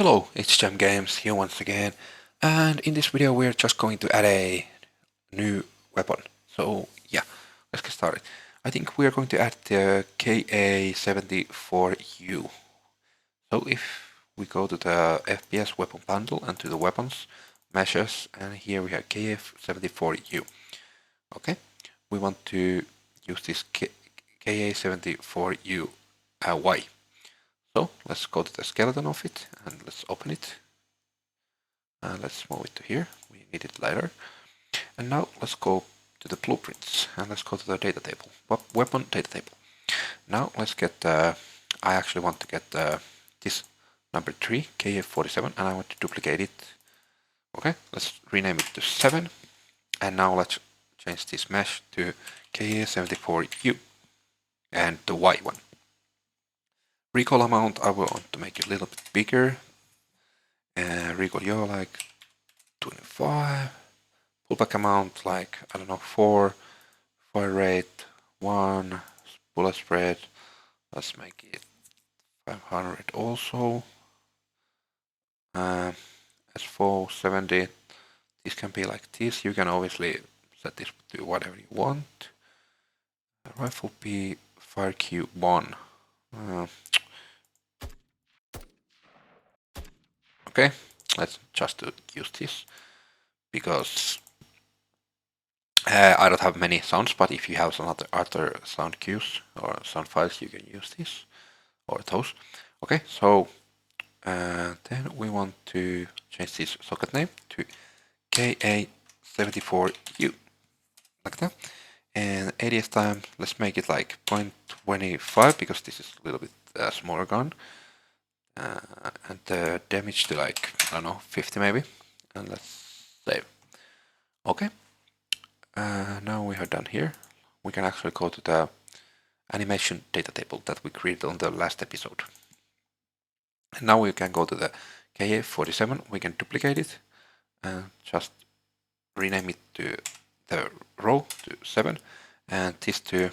Hello, it's Jam Games here once again, and in this video we're just going to add a new weapon. So yeah, let's get started. I think we're going to add the KA-74U. So if we go to the FPS weapon bundle and to the weapons, measures, and here we have KA-74U. Okay, we want to use this KA-74U Y. So let's go to the skeleton of it and let's open it. Let's move it to here. We need it later. And now let's go to the blueprints and let's go to the data table. Weapon data table. Now let's get. I actually want to get this number 3 KF47 and I want to duplicate it. Okay, let's rename it to 7. And now let's change this mesh to KF74U and the Y one. Recoil amount, I want to make it a little bit bigger. And recoil yaw like 25. Pullback amount like, I don't know, 4. Fire rate 1. Bullet spread, let's make it 500 also. S4 70. This can be like this. You can obviously set this to whatever you want. Rifle P Fire Q1. Okay, let's just use this because I don't have many sounds, but if you have some other sound cues or sound files, you can use this or those. Okay, so then we want to change this socket name to KA74U, like that. And ADS time, let's make it like 0.25 because this is a little bit smaller gun. And the damage to like, I don't know, 50 maybe. And let's save. Okay. Now we are done here. We can actually go to the animation data table that we created on the last episode. And now we can go to the KA47, we can duplicate it and just rename it to the row to 7 and this to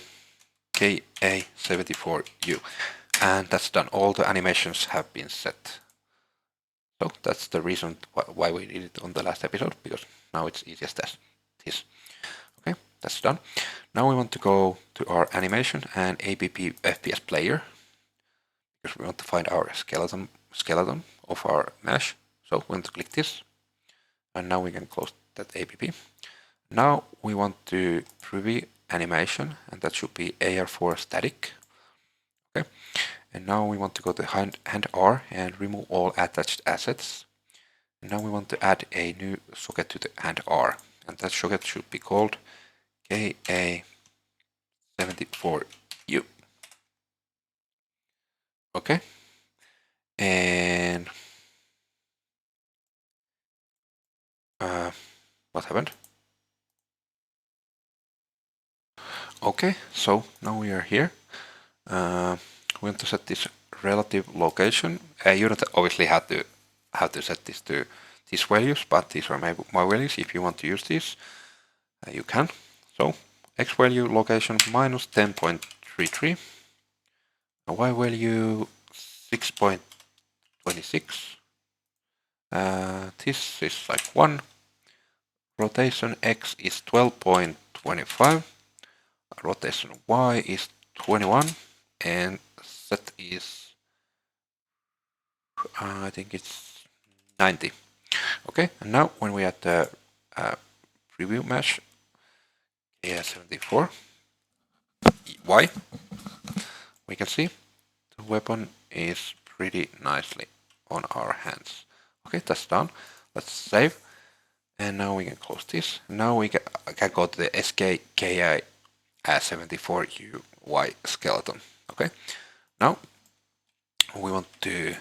KA74U. And that's done. All the animations have been set. So that's the reason why we did it on the last episode, because now it's easiest as this. Okay, that's done. Now we want to go to our animation and APP FPS player, because we want to find our skeleton of our mesh. So we want to click this, and now we can close that APP. Now we want to preview animation, and that should be AR4 static. Okay, and now we want to go to hand R and remove all attached assets. And now we want to add a new socket to the hand R, and that socket should be called KA74U. Okay, and what happened? Okay, so now we are here. We want to set this relative location. You don't obviously have to set this to these values, but these are my values. If you want to use these, you can. So X value location minus 10.33, Y value 6.26. This is like 1. Rotation X is 12.25. Rotation Y is 21. And Z is, I think it's 90. Okay, and now when we add the preview mesh, KA74 Y, we can see the weapon is pretty nicely on our hands. Okay, that's done. Let's save. And now we can close this. Now we can go to the SKKI74UY skeleton. Okay, now we want to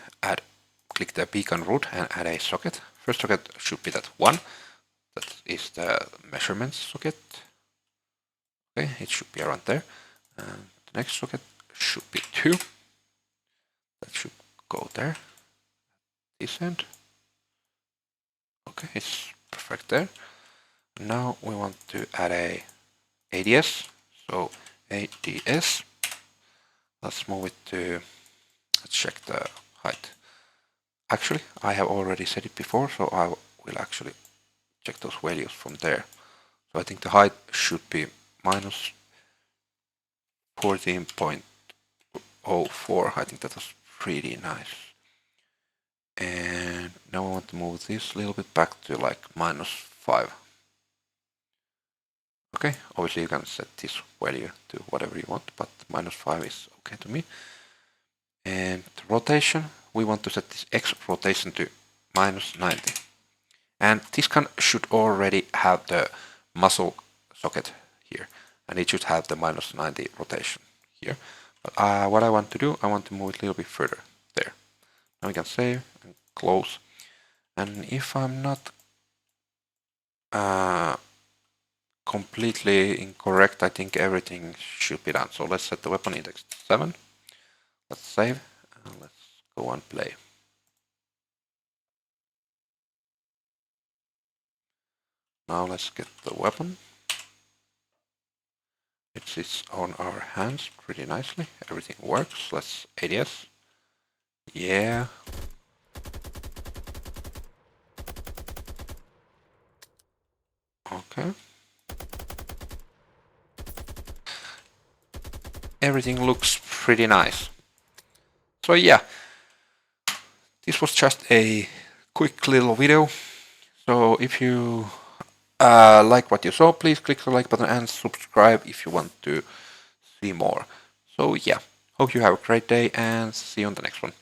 click the beacon root and add a socket. First socket should be that 1. That is the measurement socket. Okay, it should be around there. And the next socket should be 2. That should go there. This end. Okay, it's perfect there. Now we want to add a ADS. So ADS. Let's move it to, let's check the height. Actually, I have already said it before, so I will actually check those values from there. So I think the height should be minus 14.04. I think that was pretty nice. And now I want to move this a little bit back to like -5. Okay, obviously you can set this value to whatever you want, but -5 is okay to me. And rotation, we want to set this X rotation to -90. And this should already have the muzzle socket here, and it should have the -90 rotation here. But what I want to do, I want to move it a little bit further there. Now we can save and close. And if I'm not completely incorrect, I think everything should be done. So let's set the weapon index to 7. Let's save and let's go and play. Now let's get the weapon. It sits on our hands pretty nicely. Everything works. Let's ADS. Yeah. Okay. Everything looks pretty nice. So yeah, this was just a quick little video. So if you like what you saw, please click the like button and subscribe if you want to see more. So yeah, hope you have a great day and see you on the next one.